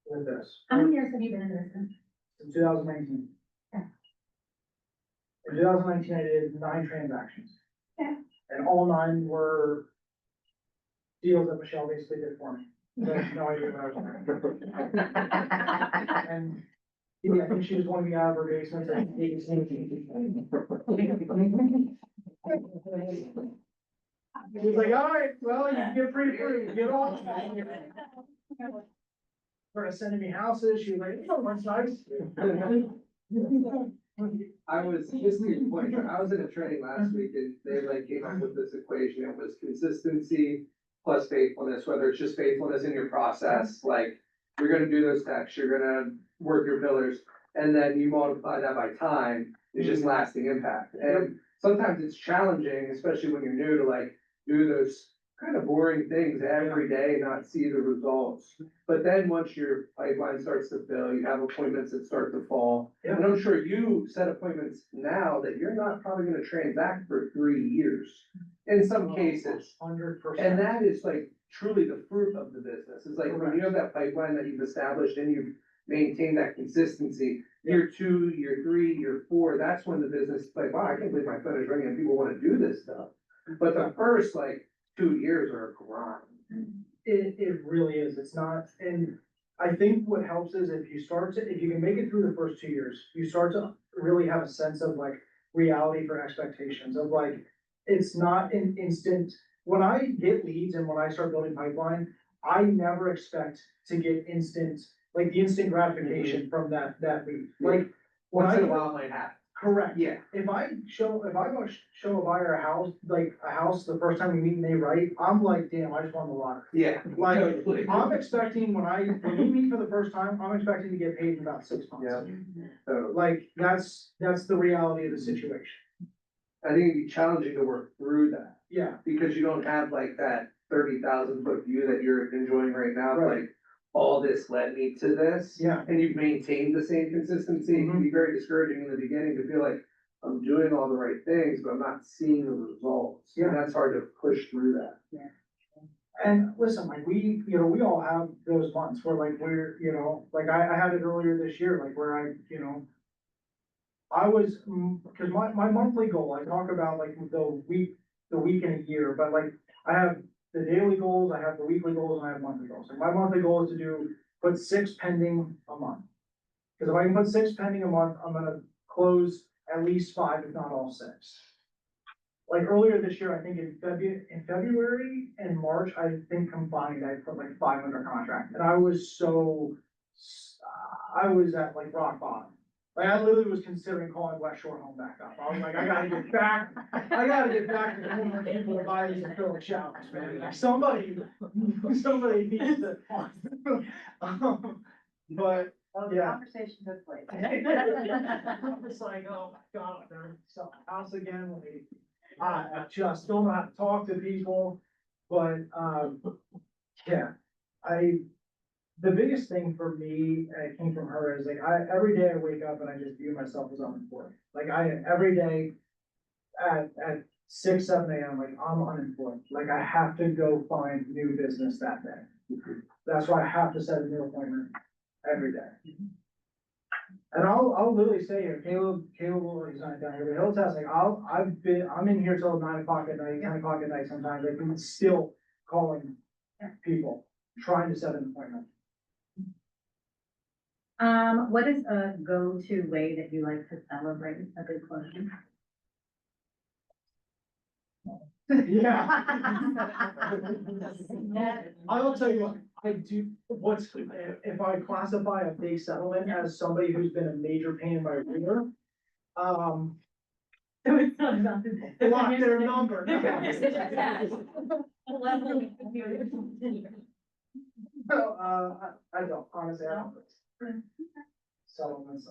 with this. How many years have you been in business? In 2019. Yeah. In 2019, I did 9 transactions. Yeah. And all 9 were deals that Michelle basically did for me. I had no idea what I was doing. And yeah, I think she just wanted me out of her basement. She was like, all right, well, you can get pretty free, get off. Started sending me houses, she was like, oh, that's nice. I was, just to your point, I was in a training last week and they like came up with this equation. It was consistency plus faithfulness, whether it's just faithfulness in your process, like you're gonna do those texts, you're gonna work your pillars, and then you multiply that by time, it's just lasting impact. And sometimes it's challenging, especially when you're new, to like do those kind of boring things every day, not see the results. But then once your pipeline starts to fill, you have appointments that start to fall. Yeah. And I'm sure you set appointments now that you're not probably gonna transact for 3 years in some cases. 100%. And that is like truly the fruit of the business. It's like when you have that pipeline that you've established and you've maintained that consistency, year 2, year 3, year 4, that's when the business is like, wow, I can't believe my phone is ringing and people wanna do this stuff. But the first like 2 years are a grind. It really is, it's not, and I think what helps is if you can make it through the first 2 years, you start to really have a sense of like reality for expectations of like, it's not an instant. When I get leads and when I start building pipeline, I never expect to get the instant gratification from that lead. Like, when Once I, in a while it might happen. correct. Yeah. If I go show a buyer a house the first time we meet and they write, I'm like, damn, I just won the lottery. Yeah. Like, Totally. I'm expecting when we meet for the first time, I'm expecting to get paid in about 6 months. Yeah. So Like, that's the reality of the situation. I think it'd be challenging to work through that Yeah, because you don't have like that 30,000 foot view that you're enjoying right now. Right. Like all this led me to this. yeah, And you've maintained the same consistency. It can be very discouraging in the beginning to feel like I'm doing all the right things, but I'm not seeing the results. Yeah. And that's hard to push through that. and listen, like we all have those months where like like I had it earlier this year, like where I was, cause my monthly goal, I talk about like the week in a year, but like I have the daily goals, I have the weekly goals, and I have monthly goals. Like my monthly goal is to put 6 pending a month. Cause if I can put 6 pending a month, I'm gonna close at least 5, if not all 6. Like earlier this year, I think in February and March, I think combined, I put like 5 under contract, and I was at like rock bottom. Like I literally was considering calling West Shore Home back up. I was like, I gotta get back to calling more people to buy these acrylic showers, man. Like somebody needs to. But Oh, the Yeah. conversation took place. It's like, oh my God, they're selling the house again, like, I just don't know how to talk to people, but, yeah. The biggest thing for me, came from her is like, every day I wake up and I just view myself as unemployed. Like every day at 6, 7 AM, like I'm unemployed, like I have to go find new business that day. That's why I have to set a new appointment every day. And I'll literally stay here, Caleb will, he's not down here, but he'll test, like, I'm in here till 9 o'clock at night, 10 o'clock at night sometimes, like, I'm still calling people, trying to set an appointment. What is a go-to way that you like to celebrate a good closing? Yeah. I will tell you what, I do, if I classify a big settlement as somebody who's been a major pain in my rear, So it's not about the. block their number. So, I don't, honestly, I don't. Settlements,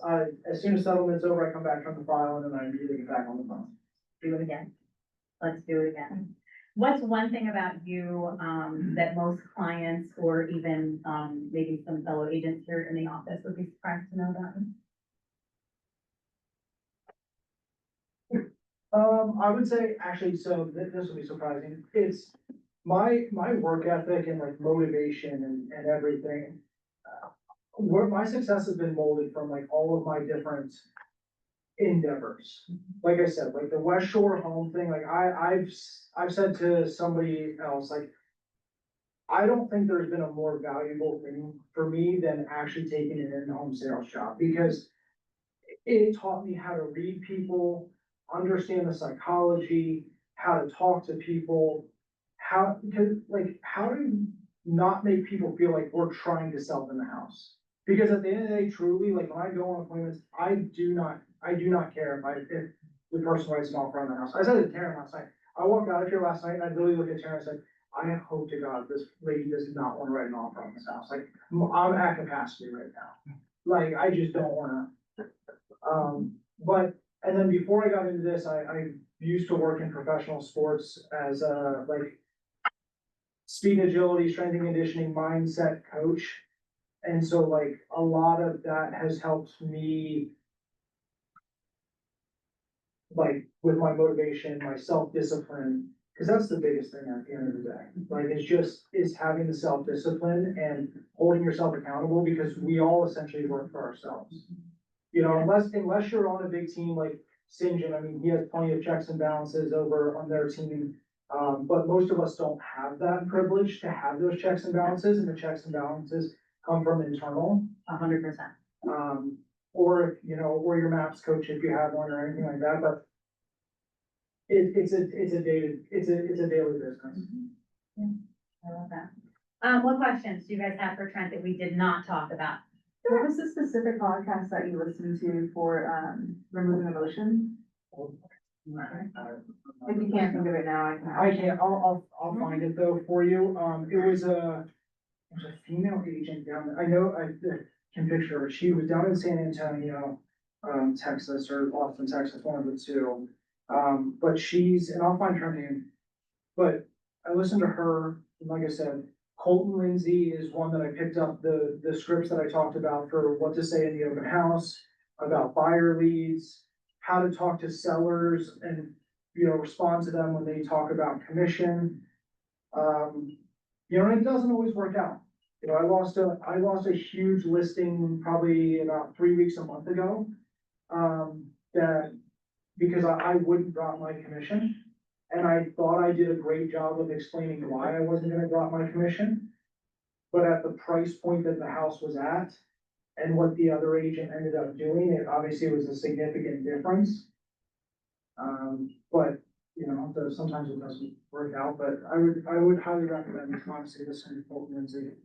as soon as settlement's over, I come back from the file and then I immediately get back on the phone. Do it again. Let's do it again. What's one thing about you, that most clients or even, maybe some fellow agents here in the office would be surprised to know about? I would say, actually, so this will be surprising, it's my work ethic and like motivation and everything. Where my success has been molded from like all of my different endeavors. Like I said, like the West Shore home thing, like I've said to somebody else, like, I don't think there's been a more valuable thing for me than actually taking an in-home sales job, because it taught me how to read people, understand the psychology, how to talk to people, because like, how to not make people feel like we're trying to sell them the house. Because at the end of the day, truly, like when I go on appointments, I do not care if the person writes an offer on the house. I said it to Taryn last night. I walked out of here last night and I literally looked at Taryn and said, I hope to God this lady does not want to write an offer on this house. Like, I'm at capacity right now. Like, I just don't wanna. And then before I got into this, I used to work in professional sports as a, like, speed, agility, strength and conditioning mindset coach. And so like, a lot of that has helped me, like, with my motivation, my self-discipline, because that's the biggest thing at the end of the day. Like, is having the self-discipline and holding yourself accountable, because we all essentially work for ourselves. You know, unless you're on a big team like St. John, I mean, he has plenty of checks and balances over on their team. But most of us don't have that privilege to have those checks and balances, and the checks and balances come from internal. 100%. Or if, you know, or your maps coach if you have one or anything like that, but it's a daily business. Yeah, I love that. What questions do you guys have for Trent that we did not talk about? What was the specific podcast that you listened to for, removing emotion? If you can't think of it now, I can. I can't, I'll find it though for you. It was a female agent down there. I know, I can picture her. She was down in San Antonio, Texas, or Austin, Texas, one of the two. But and I'll find her name. But I listened to her, and like I said, Colton Lindsay is one that I picked up the scripts that I talked about for what to say in the open house, about buyer leads, how to talk to sellers and, you know, respond to them when they talk about commission. You know, and it doesn't always work out. You know, I lost a huge listing probably about 3 weeks, a month ago. That because I wouldn't drop my commission. And I thought I did a great job of explaining why I wasn't gonna drop my commission. But at the price point that the house was at and what the other agent ended up doing, it obviously was a significant difference. But, you know, sometimes it doesn't work out, but I would highly recommend, honestly, listening to Colton Lindsay.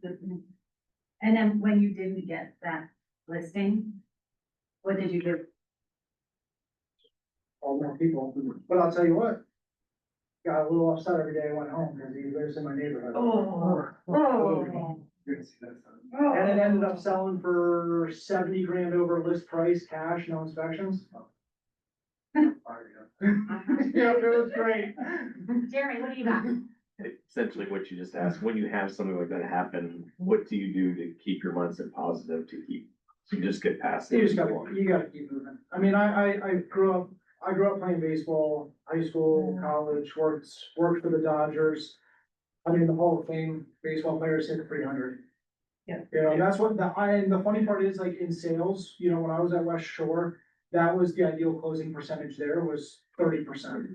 And then when you didn't get that listing, what did you do? All more people, but I'll tell you what. Got a little upset every day I went home because he lives in my neighborhood. Oh. You're gonna see that soon. And it ended up selling for 70 grand over list price, cash, no inspections. Yeah, it was great. Jeremy, what do you got? Essentially what you just asked, when you have something like that happen, what do you do to keep your mindset positive, to just get past it? You gotta keep moving. I mean, I grew up playing baseball, high school, college, worked for the Dodgers. I mean, the Hall of Fame baseball players hit 300. Yeah. You know, that's what and the funny part is, like, in sales, you know, when I was at West Shore, that was the ideal closing percentage there was 30%.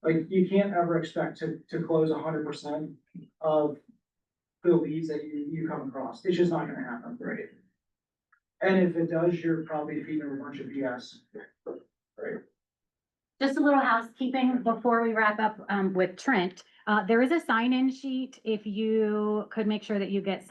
Like, you can't ever expect to close 100% of the leads that you come across. It's just not gonna happen. Right. And if it does, you're probably feeding a bunch of BS. Just a little housekeeping before we wrap up, with Trent. There is a sign-in sheet if you could make sure that you get